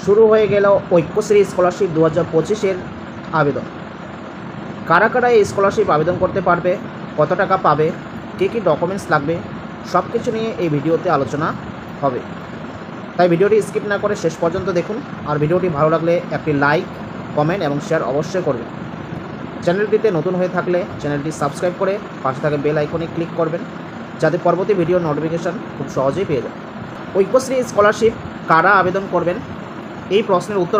শুরু হয়ে গেল ঐক্যশ্রী স্কলারশিপ 2025-এর আবেদন। কারা কারা এই স্কলারশিপ আবেদন করতে পারবে, কত টাকা পাবে, কী কী ডকুমেন্টস লাগবে, সব কিছু নিয়ে এই ভিডিওতে আলোচনা হবে। তাই ভিডিওটি স্কিপ না করে শেষ পর্যন্ত দেখুন। আর ভিডিওটি ভালো লাগলে একটি লাইক, কমেন্ট এবং শেয়ার অবশ্যই করবেন। চ্যানেলটিতে নতুন হয়ে থাকলে চ্যানেলটি সাবস্ক্রাইব করে পাশে থাকা বেল আইকনে ক্লিক করবেন, যাতে পরবর্তী ভিডিওর নোটিফিকেশান খুব সহজেই পেয়ে যান। ঐক্যশ্রী স্কলারশিপ কারা আবেদন করবেন, এই প্রশ্নের উত্তর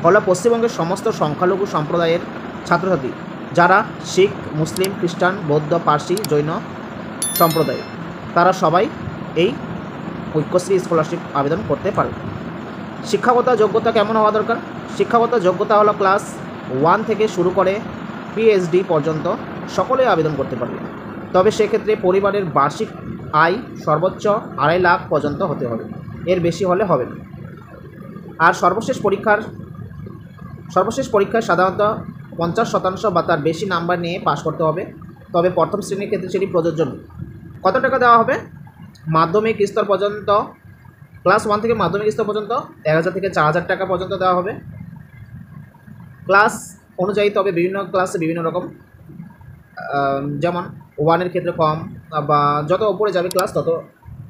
হলো পশ্চিমবঙ্গের সমস্ত সংখ্যালঘু সম্প্রদায়ের ছাত্রছাত্রী, যারা শিখ, মুসলিম, খ্রিস্টান, বৌদ্ধ, পার্সি, জৈন সম্প্রদায়, তারা সবাই এই ঐক্যশ্রী স্কলারশিপ আবেদন করতে পারে। শিক্ষাগত যোগ্যতা কেমন হওয়া দরকার? শিক্ষাগত যোগ্যতা হলো ক্লাস 1 থেকে শুরু করে পিএইচডি পর্যন্ত সকলেই আবেদন করতে পারবে। তবে সেক্ষেত্রে পরিবারের বার্ষিক আয় সর্বোচ্চ 2.5 লাখ পর্যন্ত হতে হবে, এর বেশি হলে হবে না। আর সর্বশেষ পরীক্ষায় সাধারণত 50% বা তার বেশি নাম্বার নিয়ে পাশ করতে হবে। তবে প্রথম শ্রেণীর ক্ষেত্রে সেটি প্রযোজ্য নয়। কত টাকা দেওয়া হবে? মাধ্যমিক স্তর পর্যন্ত, ক্লাস 1 থেকে মাধ্যমিক স্তর পর্যন্ত 1000 থেকে 4000 টাকা পর্যন্ত দেওয়া হবে ক্লাস অনুযায়ী। তবে বিভিন্ন ক্লাসে বিভিন্ন রকম, যেমন 1-এর ক্ষেত্রে কম, বা যত উপরে যাবে ক্লাস তত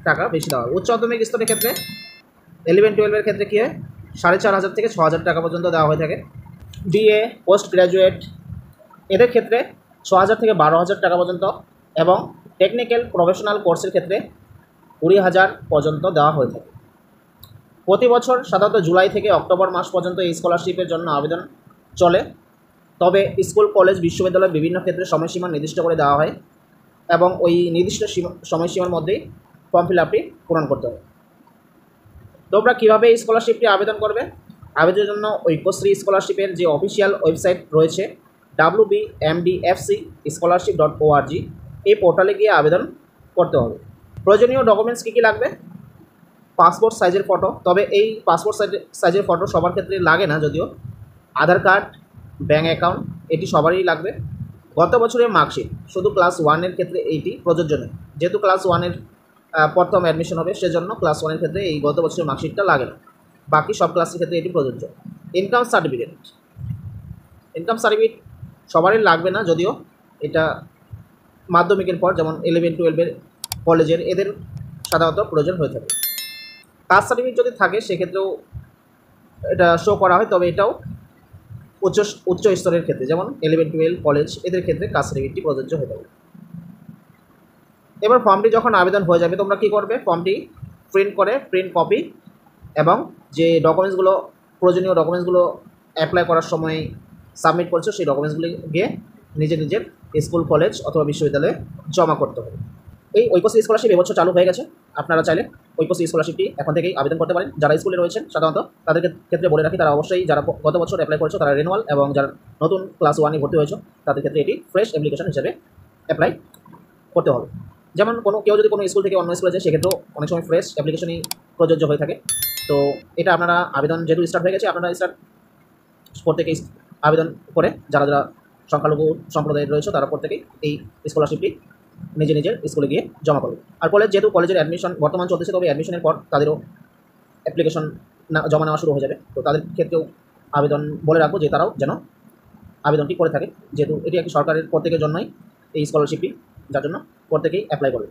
টাকা বেশি দেওয়া হবে। উচ্চ মাধ্যমিক স্তরের ক্ষেত্রে 11-12-এর ক্ষেত্রে কী হয়, 4500 থেকে 6000 টাকা পর্যন্ত দেওয়া হয়ে থাকে। ডিএ, পোস্ট গ্র্যাজুয়েট, এদের ক্ষেত্রে 6000 থেকে 12000 টাকা পর্যন্ত, এবং টেকনিক্যাল প্রফেশনাল কোর্সের ক্ষেত্রে 20,000 পর্যন্ত দেওয়া হয়ে থাকে। প্রতি বছর সাধারণত জুলাই থেকে অক্টোবর মাস পর্যন্ত এই স্কলারশিপের জন্য আবেদন চলে। তবে স্কুল, কলেজ, বিশ্ববিদ্যালয় বিভিন্ন ক্ষেত্রে সময়সীমা নির্দিষ্ট করে দেওয়া হয়, এবং ওই নির্দিষ্ট সময়সীমার মধ্যেই ফর্ম ফিল আপটি পূরণ করতে হবে। তোমরা কীভাবে এই স্কলারশিপটি আবেদন করবে? আবেদনের জন্য ঐক্যশ্রী স্কলারশিপের যে অফিসিয়াল ওয়েবসাইট রয়েছে wbmdfcscholarship.org, এই পোর্টালে গিয়ে আবেদন করতে হবে। প্রয়োজনীয় ডকুমেন্টস কী কী লাগবে? পাসপোর্ট সাইজের ফটো, তবে এই পাসপোর্ট সাইজের ফটো সবার ক্ষেত্রে লাগে না, যদিও আধার কার্ড, ব্যাঙ্ক অ্যাকাউন্ট, এটি সবারই লাগবে। গত বছরের মার্কশিট, শুধু ক্লাস 1-এর ক্ষেত্রে এইটি প্রযোজ্য নয়, যেহেতু ক্লাস 1-এর প্রথম অ্যাডমিশন হবে, সেজন্য ক্লাস 1-এর ক্ষেত্রে এই গত বছরের মার্কশিটটা লাগে না। বাকি সব ক্লাসের ক্ষেত্রে এটি প্রযোজ্য। ইনকাম সার্টিফিকেট সবারই লাগবে না, যদিও এটা মাধ্যমিকের পর, যেমন 11-12-এর কলেজের, এদের সাধারণত প্রয়োজন হয়ে থাকে। কাস্ট সার্টিফিকেট যদি থাকে সেক্ষেত্রেও এটা শো করা হয়, তবে এটাও উচ্চ স্তরের ক্ষেত্রে, যেমন 11-12 কলেজ, এদের ক্ষেত্রে কাস্ট সার্টিফিকেটটি প্রযোজ্য হয়ে থাকে। এবার ফর্মটি যখন আবেদন হয়ে যাবে, তোমরা কী করবে? ফর্মটি প্রিন্ট কপি, এবং যে ডকুমেন্টসগুলো, প্রয়োজনীয় ডকুমেন্টসগুলো অ্যাপ্লাই করার সময় সাবমিট করছো, সেই ডকুমেন্টসগুলি গিয়ে নিজের স্কুল, কলেজ অথবা বিশ্ববিদ্যালয়ে জমা করতে হবে। এই ঐক্যশ্রী স্কলারশিপ এবছর চালু হয়ে গেছে। আপনারা চাইলে ঐক্যশ্রী স্কলারশিপটি এখন থেকেই আবেদন করতে পারেন। যারা স্কুলে রয়েছেন সাধারণত তাদের ক্ষেত্রে বলে রাখি, তারা অবশ্যই, যারা গত বছর অ্যাপ্লাই করেছো তারা রেনুয়াল, এবং যারা নতুন ক্লাস 1-এ ভর্তি হয়েছো তাদের ক্ষেত্রে এটি ফ্রেশ অ্যাপ্লিকেশন হিসেবে অ্যাপ্লাই করতে হবে। যেমন কেউ যদি কোনো স্কুল থেকে অন্য স্কুলে যায়, সেক্ষেত্রেও অনেক সময় ফ্রেশ অ্যাপ্লিকেশনই প্রযোজ্য হয়ে থাকে। তো এটা আপনারা আবেদন যেহেতু স্টার্ট হয়ে গেছে, আপনারা স্টার্ট প্রত্যেকেই আবেদন করে, যারা সংখ্যালঘু সম্প্রদায়ের রয়েছে তারা প্রত্যেকেই এই স্কলারশিপটি নিজের স্কুলে গিয়ে জমা করবে। আর যেহেতু কলেজের অ্যাডমিশন বর্তমান চলতেছে, তবে অ্যাডমিশনের পর তাদেরও অ্যাপ্লিকেশন জমা নেওয়া শুরু হয়ে যাবে। তো তাদের ক্ষেত্রেও আবেদন বলে রাখবো যে তারাও যেন আবেদনটি করে থাকে, যেহেতু এটি একটি সরকারের প্রত্যেকের জন্যই এই স্কলারশিপটি, যার জন্য প্রত্যেকেই অ্যাপ্লাই করবে।